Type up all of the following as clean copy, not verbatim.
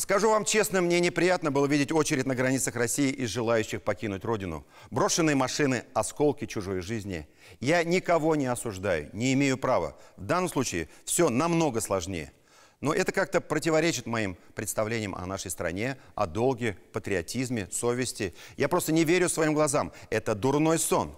Скажу вам честно, мне неприятно было видеть очередь на границах России из желающих покинуть родину. Брошенные машины, осколки чужой жизни. Я никого не осуждаю, не имею права. В данном случае все намного сложнее. Но это как-то противоречит моим представлениям о нашей стране, о долге, патриотизме, совести. Я просто не верю своим глазам. Это дурной сон.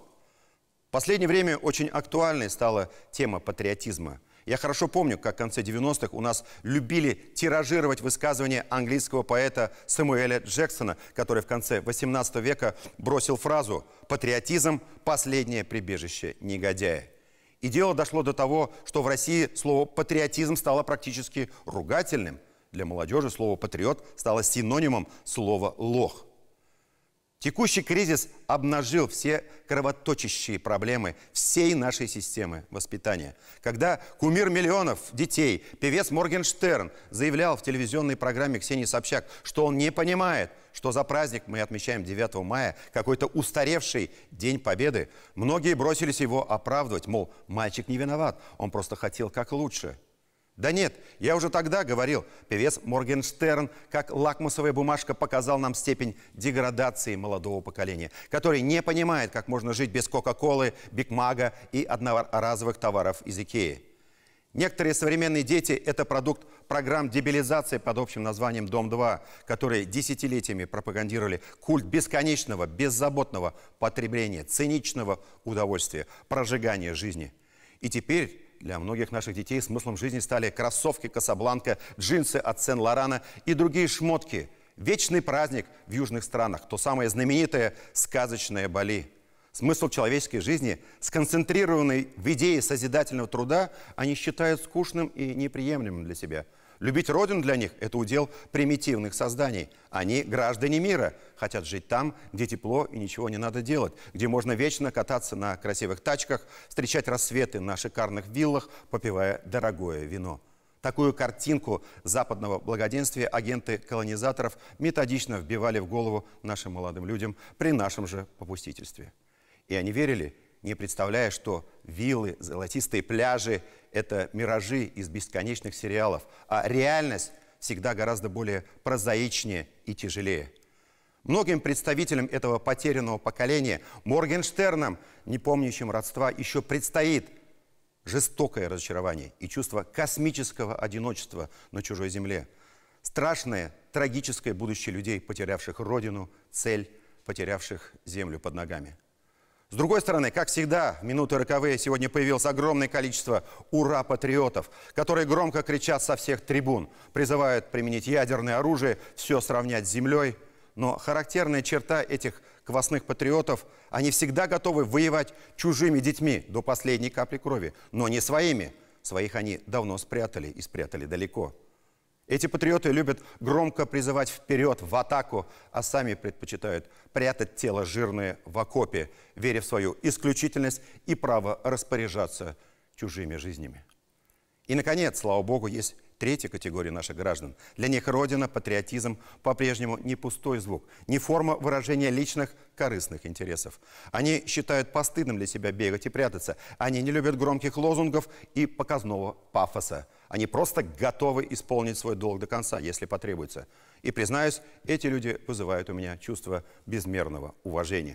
В последнее время очень актуальной стала тема патриотизма. Я хорошо помню, как в конце 90-х у нас любили тиражировать высказывания английского поэта Сэмюэля Джексона, который в конце 18 века бросил фразу «Патриотизм – последнее прибежище негодяя». И дело дошло до того, что в России слово «патриотизм» стало практически ругательным. Для молодежи слово «патриот» стало синонимом слова «лох». Текущий кризис обнажил все кровоточащие проблемы всей нашей системы воспитания. Когда кумир миллионов детей, певец Моргенштерн, заявлял в телевизионной программе Ксении Собчак, что он не понимает, что за праздник мы отмечаем 9 мая, какой-то устаревший День Победы, многие бросились его оправдывать, мол, мальчик не виноват, он просто хотел как лучше. Да нет, я уже тогда говорил, певец Моргенштерн, как лакмусовая бумажка, показал нам степень деградации молодого поколения, который не понимает, как можно жить без Кока-Колы, Биг Мага и одноразовых товаров из Икеи. Некоторые современные дети – это продукт программ дебилизации под общим названием «Дом-2», которые десятилетиями пропагандировали культ бесконечного, беззаботного потребления, циничного удовольствия, прожигания жизни. И теперь для многих наших детей смыслом жизни стали кроссовки Касабланка, джинсы от Сен-Лорана и другие шмотки. Вечный праздник в южных странах, то самое знаменитое сказочное Бали. Смысл человеческой жизни, сконцентрированный в идее созидательного труда, они считают скучным и неприемлемым для себя. Любить родину для них – это удел примитивных созданий. Они граждане мира, хотят жить там, где тепло и ничего не надо делать, где можно вечно кататься на красивых тачках, встречать рассветы на шикарных виллах, попивая дорогое вино. Такую картинку западного благоденствия агенты колонизаторов методично вбивали в голову нашим молодым людям при нашем же попустительстве. И они верили, не представляя, что виллы, золотистые пляжи – это миражи из бесконечных сериалов, а реальность всегда гораздо более прозаичнее и тяжелее. Многим представителям этого потерянного поколения, Моргенштернам, не помнящим родства, еще предстоит жестокое разочарование и чувство космического одиночества на чужой земле. Страшное, трагическое будущее людей, потерявших родину, цель, потерявших землю под ногами. С другой стороны, как всегда, в минуты роковые сегодня появилось огромное количество ура-патриотов, которые громко кричат со всех трибун, призывают применить ядерное оружие, все сравнять с землей. Но характерная черта этих квасных патриотов – они всегда готовы воевать чужими детьми до последней капли крови, но не своими. Своих они давно спрятали и спрятали далеко. Эти патриоты любят громко призывать вперед, в атаку, а сами предпочитают прятать тело жирное в окопе, веря в свою исключительность и право распоряжаться чужими жизнями. И, наконец, слава Богу, есть третья категория наших граждан. Для них Родина, патриотизм по-прежнему не пустой звук, не форма выражения личных корыстных интересов. Они считают постыдным для себя бегать и прятаться. Они не любят громких лозунгов и показного пафоса. Они просто готовы исполнить свой долг до конца, если потребуется. И, признаюсь, эти люди вызывают у меня чувство безмерного уважения.